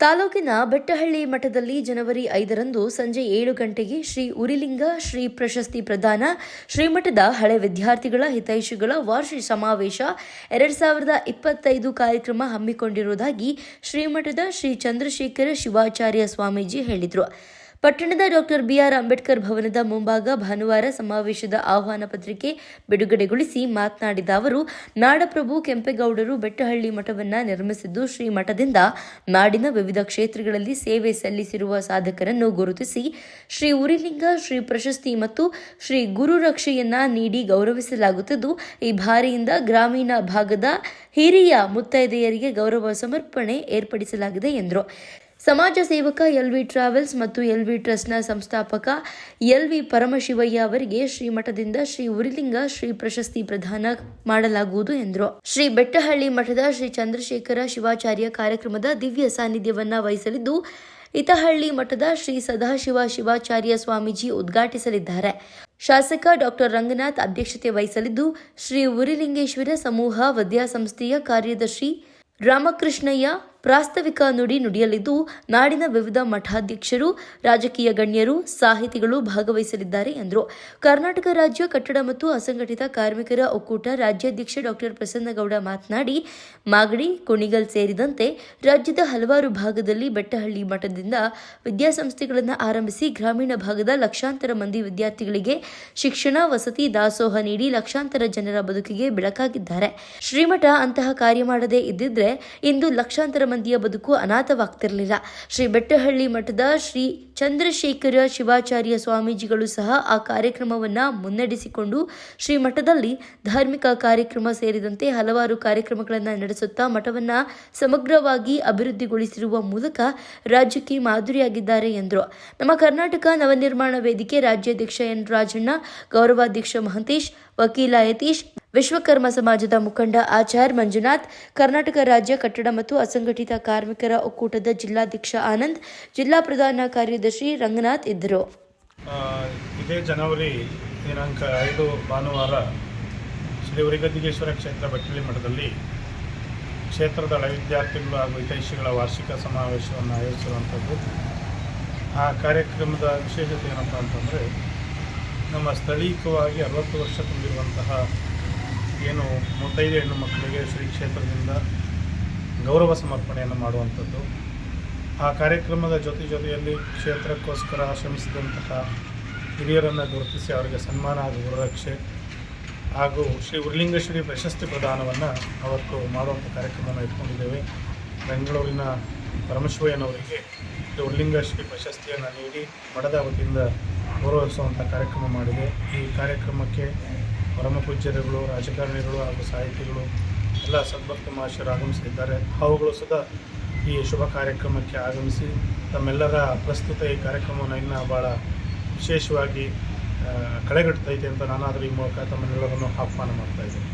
ತಾಲೂಕಿನ ಬೆಟ್ಟಹಳ್ಳಿ ಮಠದಲ್ಲಿ ಜನವರಿ 5ರಂದು ಸಂಜೆ 7 ಗಂಟೆಗೆ ಶ್ರೀ ಉರಿಲಿಂಗ ಶ್ರೀ ಪ್ರಶಸ್ತಿ ಪ್ರದಾನ, ಶ್ರೀಮಠದ ಹಳೆ ವಿದ್ಯಾರ್ಥಿಗಳ ಹಿತೈಷಿಗಳ ವಾರ್ಷಿಕ ಸಮಾವೇಶ 2025 ಕಾರ್ಯಕ್ರಮ ಹಮ್ಮಿಕೊಂಡಿರುವುದಾಗಿ ಶ್ರೀಮಠದ ಶ್ರೀ ಚಂದ್ರಶೇಖರ ಶಿವಾಚಾರ್ಯ ಸ್ವಾಮೀಜಿ ಹೇಳಿದರು. ಪಟ್ಟಣದ ಡಾಕ್ಟರ್ ಬಿಆರ್ ಅಂಬೇಡ್ಕರ್ ಭವನದ ಮುಂಭಾಗ ಭಾನುವಾರ ಸಮಾವೇಶದ ಆಹ್ವಾನ ಪತ್ರಿಕೆ ಬಿಡುಗಡೆಗೊಳಿಸಿ ಮಾತನಾಡಿದ ಅವರು, ನಾಡಪ್ರಭು ಕೆಂಪೇಗೌಡರು ಬೆಟ್ಟಹಳ್ಳಿ ಮಠವನ್ನು ನಿರ್ಮಿಸಿದ್ದು ಶ್ರೀ ಮಠದಿಂದ ನಾಡಿನ ವಿವಿಧ ಕ್ಷೇತ್ರಗಳಲ್ಲಿ ಸೇವೆ ಸಲ್ಲಿಸಿರುವ ಸಾಧಕರನ್ನು ಗುರುತಿಸಿ ಶ್ರೀ ಉರಿಲಿಂಗ ಶ್ರೀ ಪ್ರಶಸ್ತಿ ಮತ್ತು ಶ್ರೀ ಗುರು ರಕ್ಷೆಯನ್ನ ನೀಡಿ ಗೌರವಿಸಲಾಗುತ್ತಿದ್ದು, ಈ ಬಾರಿಯಿಂದ ಗ್ರಾಮೀಣ ಭಾಗದ ಹಿರಿಯ ಮುತ್ತೈದೆಯರಿಗೆ ಗೌರವ ಸಮರ್ಪಣೆ ಏರ್ಪಡಿಸಲಾಗಿದೆ ಎಂದರು. ಸಮಾಜ ಸೇವಕ ಎಲ್ವಿ ಟ್ರಾವೆಲ್ಸ್ ಮತ್ತು ಎಲ್ವಿ ಟ್ರಸ್ಟ್ನ ಸಂಸ್ಥಾಪಕ ಎಲ್ವಿ ಪರಮಶಿವಯ್ಯ ಅವರಿಗೆ ಶ್ರೀಮಠದಿಂದ ಶ್ರೀ ಉರಿಲಿಂಗ ಶ್ರೀ ಪ್ರಶಸ್ತಿ ಪ್ರದಾನ ಮಾಡಲಾಗುವುದು ಎಂದರು. ಶ್ರೀ ಬೆಟ್ಟಹಳ್ಳಿ ಮಠದ ಶ್ರೀ ಚಂದ್ರಶೇಖರ ಶಿವಾಚಾರ್ಯ ಕಾರ್ಯಕ್ರಮದ ದಿವ್ಯ ಸಾನ್ನಿಧ್ಯವನ್ನ ವಹಿಸಲಿದ್ದು, ಇತಹಳ್ಳಿ ಮಠದ ಶ್ರೀ ಸದಾಶಿವ ಶಿವಾಚಾರ್ಯ ಸ್ವಾಮೀಜಿ ಉದ್ಘಾಟಿಸಲಿದ್ದಾರೆ. ಶಾಸಕ ಡಾಕ್ಟರ್ ರಂಗನಾಥ್ ಅಧ್ಯಕ್ಷತೆ ವಹಿಸಲಿದ್ದು, ಶ್ರೀ ಉರಿಲಿಂಗೇಶ್ವರ ಸಮೂಹ ವಿದ್ಯಾಸಂಸ್ಥೆಯ ಕಾರ್ಯದರ್ಶಿ ರಾಮಕೃಷ್ಣಯ್ಯ ಪ್ರಾಸ್ತಾವಿಕ ನುಡಿ ನುಡಿಯಲಿದ್ದು, ನಾಡಿನ ವಿವಿಧ ಮಠಾಧ್ಯಕ್ಷರು, ರಾಜಕೀಯ ಗಣ್ಯರು, ಸಾಹಿತಿಗಳು ಭಾಗವಹಿಸಲಿದ್ದಾರೆ ಎಂದರು. ಕರ್ನಾಟಕ ರಾಜ್ಯ ಕಟ್ಟಡ ಮತ್ತು ಅಸಂಘಟಿತ ಕಾರ್ಮಿಕರ ಒಕ್ಕೂಟ ರಾಜ್ಯಾಧ್ಯಕ್ಷ ಡಾಕ್ಟರ್ ಪ್ರಸನ್ನಗೌಡ ಮಾತನಾಡಿ, ಮಾಗಡಿ, ಕುಣಿಗಲ್ ಸೇರಿದಂತೆ ರಾಜ್ಯದ ಹಲವಾರು ಭಾಗದಲ್ಲಿ ಬೆಟ್ಟಹಳ್ಳಿ ಮಠದಿಂದ ವಿದ್ಯಾಸಂಸ್ಥೆಗಳನ್ನು ಆರಂಭಿಸಿ ಗ್ರಾಮೀಣ ಭಾಗದ ಲಕ್ಷಾಂತರ ಮಂದಿ ವಿದ್ಯಾರ್ಥಿಗಳಿಗೆ ಶಿಕ್ಷಣ, ವಸತಿ, ದಾಸೋಹ ನೀಡಿ ಲಕ್ಷಾಂತರ ಜನರ ಬದುಕಿಗೆ ಬೆಳಕಾಗಿದ್ದಾರೆ. ಶ್ರೀಮಠ ಅಂತಹ ಕಾರ್ಯ ಮಾಡದೇ ಇದ್ದಿದ್ರೆ ಇಂದು ಲಕ್ಷಾಂತರ ಮಂದಿಯ ಬದುಕು ಅನಾಥವಾಗ್ತಿರಲಿಲ್ಲ. ಶ್ರೀ ಬೆಟ್ಟಹಳ್ಳಿ ಮಠದ ಶ್ರೀ ಚಂದ್ರಶೇಖರ ಶಿವಾಚಾರ್ಯ ಸ್ವಾಮೀಜಿಗಳು ಸಹ ಆ ಕಾರ್ಯಕ್ರಮವನ್ನ ಮುನ್ನಡೆಸಿಕೊಂಡು ಶ್ರೀ ಮಠದಲ್ಲಿ ಧಾರ್ಮಿಕ ಕಾರ್ಯಕ್ರಮ ಸೇರಿದಂತೆ ಹಲವಾರು ಕಾರ್ಯಕ್ರಮಗಳನ್ನು ನಡೆಸುತ್ತಾ ಮಠವನ್ನ ಸಮಗ್ರವಾಗಿ ಅಭಿವೃದ್ಧಿಗೊಳಿಸಿರುವ ಮೂಲಕ ರಾಜ್ಯಕ್ಕೆ ಮಾದರಿಯಾಗಿದ್ದಾರೆ ಎಂದರು. ನಮ್ಮ ಕರ್ನಾಟಕ ನವನಿರ್ಮಾಣ ವೇದಿಕೆ ರಾಜ್ಯಾಧ್ಯಕ್ಷ ಎನ್ ರಾಜಣ್ಣ, ಗೌರವಾಧ್ಯಕ್ಷ ಮಹಂತೇಶ್, ವಕೀಲ ಯತೀಶ್, ವಿಶ್ವಕರ್ಮ ಸಮಾಜದ ಮುಖಂಡ ಆಚಾರ್ ಮಂಜುನಾಥ್, ಕರ್ನಾಟಕ ರಾಜ್ಯ ಕಟ್ಟಡ ಮತ್ತು ಅಸಂಘಟಿತ ಕಾರ್ಮಿಕರ ಒಕ್ಕೂಟದ ಜಿಲ್ಲಾಧ್ಯಕ್ಷ ಆನಂದ್, ಜಿಲ್ಲಾ ಪ್ರಧಾನ ಕಾರ್ಯದರ್ಶಿ ರಂಗನಾಥ್ ಇದ್ದರು. ಇದೇ ಜನವರಿ ದಿನಾಂಕ 5 ಭಾನುವಾರ ಶ್ರೀ ಉರಿಗದ್ದಿಗೇಶ್ವರ ಕ್ಷೇತ್ರ ಬೆಟ್ಟಹಳ್ಳಿ ಮಠದಲ್ಲಿ ಕ್ಷೇತ್ರದ ಹಳೆ ವಿದ್ಯಾರ್ಥಿಗಳು ಹಾಗೂ ಹಿತೈಷಿಗಳ ವಾರ್ಷಿಕ ಸಮಾವೇಶವನ್ನು ಆಯೋಜಿಸಿರುವಂಥದ್ದು. ಆ ಕಾರ್ಯಕ್ರಮದ ವಿಶೇಷತೆ ಏನಪ್ಪ ಅಂತಂದರೆ, ನಮ್ಮ ಸ್ಥಳೀಯವಾಗಿ 60 ವರ್ಷ ತುಂಬಿರುವಂತಹ ಏನು ಮುತ್ತೈದೆ ಹೆಣ್ಣು ಮಕ್ಕಳಿಗೆ ಶ್ರೀ ಕ್ಷೇತ್ರದಿಂದ ಗೌರವ ಸಮರ್ಪಣೆಯನ್ನು ಮಾಡುವಂಥದ್ದು. ಆ ಕಾರ್ಯಕ್ರಮದ ಜೊತೆಯಲ್ಲಿ ಕ್ಷೇತ್ರಕ್ಕೋಸ್ಕರ ಶ್ರಮಿಸಿದಂತಹ ಹಿರಿಯರನ್ನು ಗುರುತಿಸಿ ಅವರಿಗೆ ಸನ್ಮಾನ ಹಾಗೂ ಗುರುರಕ್ಷೆ ಹಾಗೂ ಶ್ರೀ ಉರಿಲಿಂಗೇಶ್ವರಿ ಪ್ರಶಸ್ತಿ ಪ್ರದಾನವನ್ನು ಅವತ್ತು ಮಾಡುವಂಥ ಕಾರ್ಯಕ್ರಮವನ್ನು ಇಟ್ಕೊಂಡಿದ್ದೇವೆ. ಬೆಂಗಳೂರಿನ ಪರಮಶಿವಯ್ಯನವರಿಗೆ ಶ್ರೀ ಉರಿಲಿಂಗೇಶ್ವರಿ ಪ್ರಶಸ್ತಿಯನ್ನು ನೀಡಿ ಮಠದ ವತಿಯಿಂದ ಗೌರವಿಸುವಂಥ ಕಾರ್ಯಕ್ರಮ ಮಾಡಿದೆ. ಈ ಕಾರ್ಯಕ್ರಮಕ್ಕೆ ಪರಮಪೂಜ್ಯರುಗಳು, ರಾಜಕಾರಣಿಗಳು ಹಾಗೂ ಸಾಹಿತಿಗಳು ಎಲ್ಲ ಸದ್ಭಕ್ತ ಮಹಾಶಯರು ಆಗಮಿಸಿದ್ದಾರೆ. ಅವುಗಳು ಸದಾ ಈ ಶುಭ ಕಾರ್ಯಕ್ರಮಕ್ಕೆ ಆಗಮಿಸಿ ತಮ್ಮೆಲ್ಲರ ಪ್ರಸ್ತುತ ಈ ಕಾರ್ಯಕ್ರಮವನ್ನು ಇನ್ನೂ ಭಾಳ ವಿಶೇಷವಾಗಿ ಕಳೆಗಟ್ಟುತ್ತೈತೆ ಅಂತ ನಾನಾದರೂ ಈ ಮೂಲಕ ತಮ್ಮೆಲ್ಲರನ್ನು ಆಹ್ವಾನ ಮಾಡ್ತಾಯಿದ್ದೇನೆ.